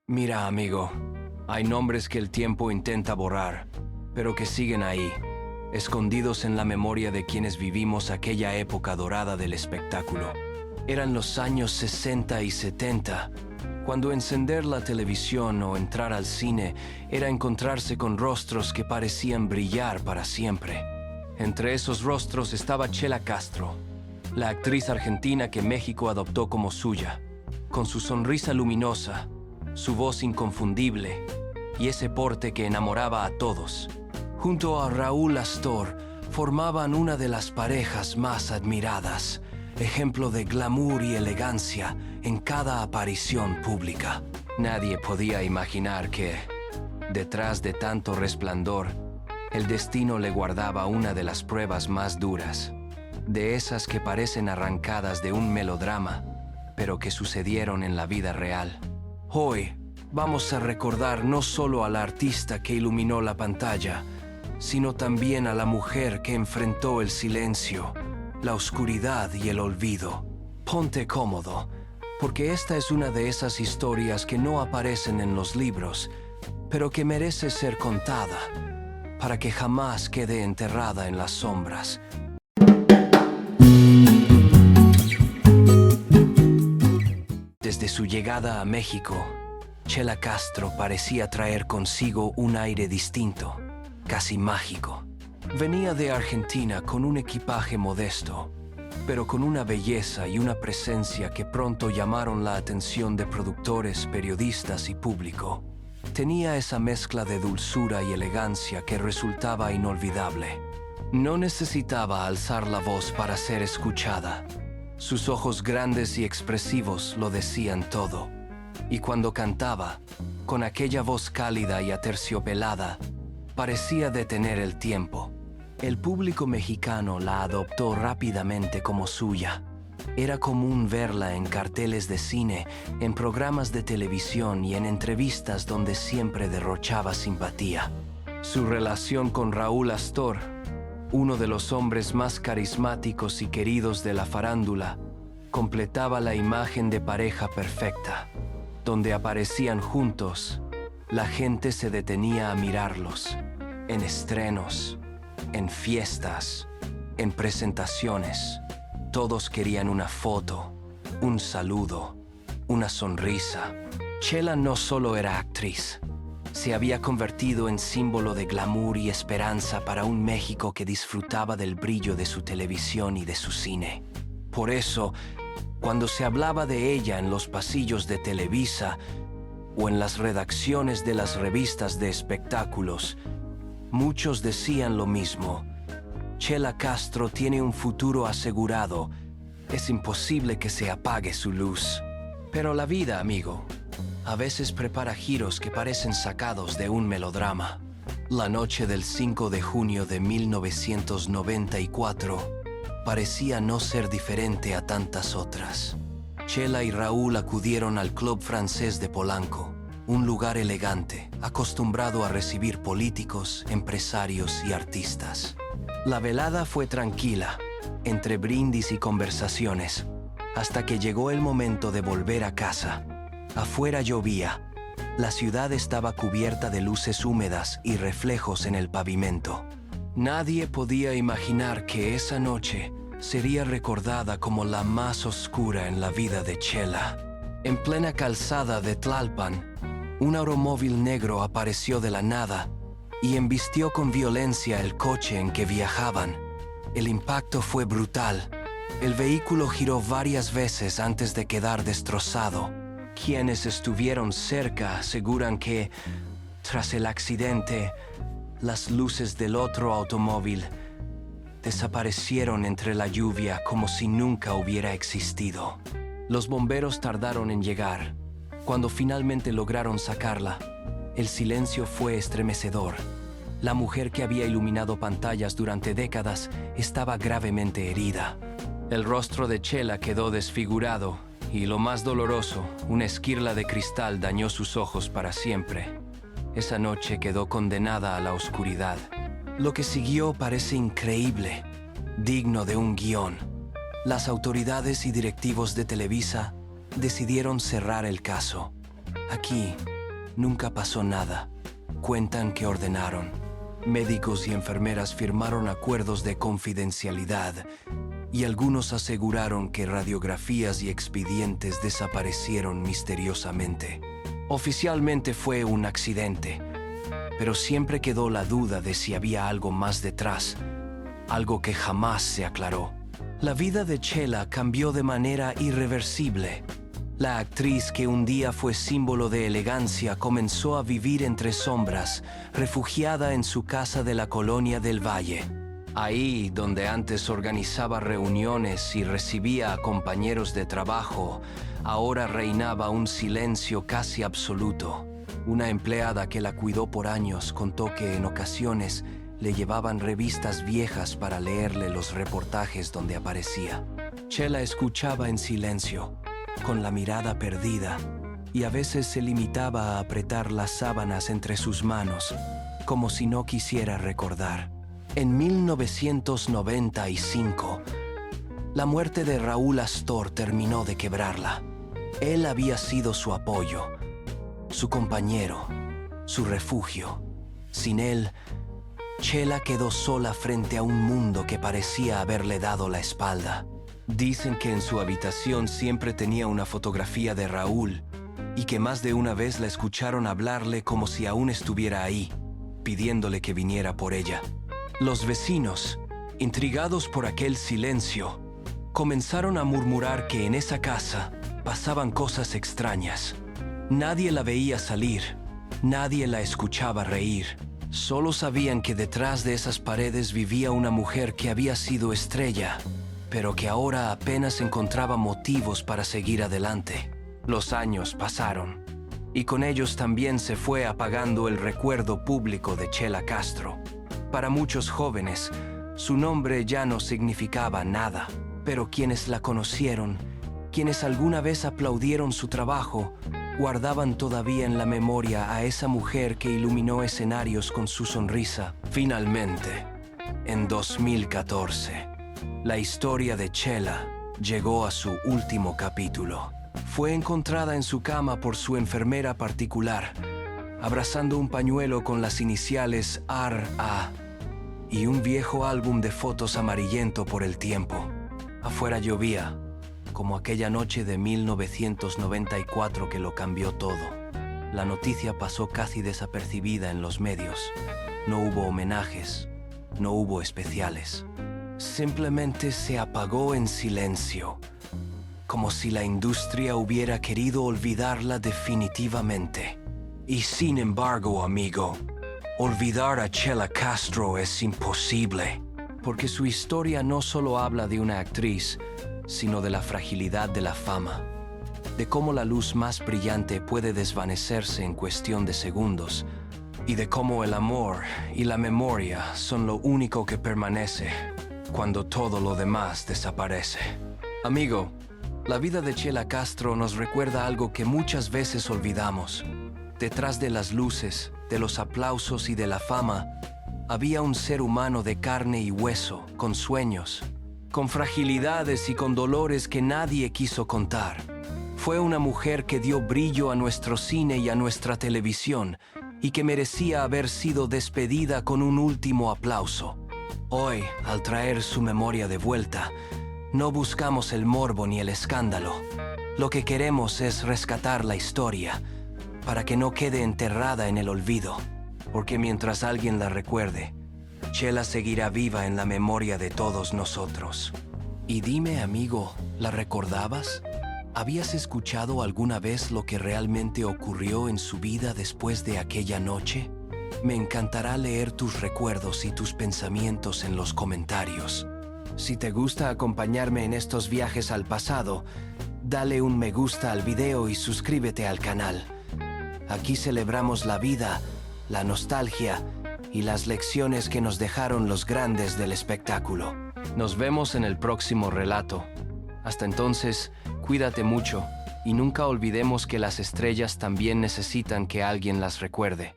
Mira, amigo, hay nombres que el tiempo intenta borrar, pero que siguen ahí, escondidos en la memoria de quienes vivimos aquella época dorada del espectáculo. Eran los años 60 y 70, cuando encender la televisión o entrar al cine era encontrarse con rostros que parecían brillar para siempre. Entre esos rostros estaba Chela Castro, la actriz argentina que México adoptó como suya, con su sonrisa luminosa, su voz inconfundible y ese porte que enamoraba a todos. Junto a Raúl Astor, formaban una de las parejas más admiradas, ejemplo de glamour y elegancia en cada aparición pública. Nadie podía imaginar que, detrás de tanto resplandor, el destino le guardaba una de las pruebas más duras, de esas que parecen arrancadas de un melodrama, pero que sucedieron en la vida real. Hoy vamos a recordar no solo al artista que iluminó la pantalla, sino también a la mujer que enfrentó el silencio, la oscuridad y el olvido. Ponte cómodo, porque esta es una de esas historias que no aparecen en los libros, pero que merece ser contada, para que jamás quede enterrada en las sombras. Desde su llegada a México, Chela Castro parecía traer consigo un aire distinto, casi mágico. Venía de Argentina con un equipaje modesto, pero con una belleza y una presencia que pronto llamaron la atención de productores, periodistas y público. Tenía esa mezcla de dulzura y elegancia que resultaba inolvidable. No necesitaba alzar la voz para ser escuchada. Sus ojos grandes y expresivos lo decían todo. Y cuando cantaba, con aquella voz cálida y aterciopelada, parecía detener el tiempo. El público mexicano la adoptó rápidamente como suya. Era común verla en carteles de cine, en programas de televisión y en entrevistas donde siempre derrochaba simpatía. Su relación con Raúl Astor, uno de los hombres más carismáticos y queridos de la farándula, completaba la imagen de pareja perfecta. Donde aparecían juntos, la gente se detenía a mirarlos, en estrenos, en fiestas, en presentaciones. Todos querían una foto, un saludo, una sonrisa. Chela no solo era actriz, se había convertido en símbolo de glamour y esperanza para un México que disfrutaba del brillo de su televisión y de su cine. Por eso, cuando se hablaba de ella en los pasillos de Televisa o en las redacciones de las revistas de espectáculos, muchos decían lo mismo. Chela Castro tiene un futuro asegurado. Es imposible que se apague su luz. Pero la vida, amigo, a veces prepara giros que parecen sacados de un melodrama. La noche del 5 de junio de 1994 parecía no ser diferente a tantas otras. Chela y Raúl acudieron al Club Francés de Polanco, un lugar elegante, acostumbrado a recibir políticos, empresarios y artistas. La velada fue tranquila, entre brindis y conversaciones, hasta que llegó el momento de volver a casa. Afuera llovía. La ciudad estaba cubierta de luces húmedas y reflejos en el pavimento. Nadie podía imaginar que esa noche sería recordada como la más oscura en la vida de Chela. En plena calzada de Tlalpan, un automóvil negro apareció de la nada y embistió con violencia el coche en que viajaban. El impacto fue brutal. El vehículo giró varias veces antes de quedar destrozado. Quienes estuvieron cerca aseguran que, tras el accidente, las luces del otro automóvil desaparecieron entre la lluvia como si nunca hubiera existido. Los bomberos tardaron en llegar. Cuando finalmente lograron sacarla, el silencio fue estremecedor. La mujer que había iluminado pantallas durante décadas estaba gravemente herida. El rostro de Chela quedó desfigurado y, lo más doloroso, una esquirla de cristal dañó sus ojos para siempre. Esa noche quedó condenada a la oscuridad. Lo que siguió parece increíble, digno de un guión. Las autoridades y directivos de Televisa decidieron cerrar el caso. Aquí, Nunca pasó nada. Cuentan que ordenaron. Médicos y enfermeras firmaron acuerdos de confidencialidad y algunos aseguraron que radiografías y expedientes desaparecieron misteriosamente. Oficialmente fue un accidente, pero siempre quedó la duda de si había algo más detrás, algo que jamás se aclaró. La vida de Chela cambió de manera irreversible. La actriz que un día fue símbolo de elegancia comenzó a vivir entre sombras, refugiada en su casa de la colonia del Valle. Ahí, donde antes organizaba reuniones y recibía a compañeros de trabajo, ahora reinaba un silencio casi absoluto. Una empleada que la cuidó por años contó que en ocasiones le llevaban revistas viejas para leerle los reportajes donde aparecía. Chela escuchaba en silencio, con la mirada perdida, y a veces se limitaba a apretar las sábanas entre sus manos, como si no quisiera recordar. En 1995, la muerte de Raúl Astor terminó de quebrarla. Él había sido su apoyo, su compañero, su refugio. Sin él, Chela quedó sola frente a un mundo que parecía haberle dado la espalda. Dicen que en su habitación siempre tenía una fotografía de Raúl y que más de una vez la escucharon hablarle como si aún estuviera ahí, pidiéndole que viniera por ella. Los vecinos, intrigados por aquel silencio, comenzaron a murmurar que en esa casa pasaban cosas extrañas. Nadie la veía salir, nadie la escuchaba reír. Solo sabían que detrás de esas paredes vivía una mujer que había sido estrella, pero que ahora apenas encontraba motivos para seguir adelante. Los años pasaron, y con ellos también se fue apagando el recuerdo público de Chela Castro. Para muchos jóvenes, su nombre ya no significaba nada, pero quienes la conocieron, quienes alguna vez aplaudieron su trabajo, guardaban todavía en la memoria a esa mujer que iluminó escenarios con su sonrisa. Finalmente, en 2014, la historia de Chela llegó a su último capítulo. Fue encontrada en su cama por su enfermera particular, abrazando un pañuelo con las iniciales RA y un viejo álbum de fotos amarillento por el tiempo. Afuera llovía, como aquella noche de 1994 que lo cambió todo. La noticia pasó casi desapercibida en los medios. No hubo homenajes, no hubo especiales. Simplemente se apagó en silencio, como si la industria hubiera querido olvidarla definitivamente. Y sin embargo, amigo, olvidar a Chela Castro es imposible, porque su historia no solo habla de una actriz, sino de la fragilidad de la fama, de cómo la luz más brillante puede desvanecerse en cuestión de segundos, y de cómo el amor y la memoria son lo único que permanece cuando todo lo demás desaparece. Amigo, la vida de Chela Castro nos recuerda algo que muchas veces olvidamos. Detrás de las luces, de los aplausos y de la fama, había un ser humano de carne y hueso, con sueños, con fragilidades y con dolores que nadie quiso contar. Fue una mujer que dio brillo a nuestro cine y a nuestra televisión, y que merecía haber sido despedida con un último aplauso. Hoy, al traer su memoria de vuelta, no buscamos el morbo ni el escándalo. Lo que queremos es rescatar la historia, para que no quede enterrada en el olvido, porque mientras alguien la recuerde, Chela seguirá viva en la memoria de todos nosotros. Y dime, amigo, ¿la recordabas? ¿Habías escuchado alguna vez lo que realmente ocurrió en su vida después de aquella noche? Me encantará leer tus recuerdos y tus pensamientos en los comentarios. Si te gusta acompañarme en estos viajes al pasado, dale un me gusta al video y suscríbete al canal. Aquí celebramos la vida, la nostalgia y las lecciones que nos dejaron los grandes del espectáculo. Nos vemos en el próximo relato. Hasta entonces, cuídate mucho y nunca olvidemos que las estrellas también necesitan que alguien las recuerde.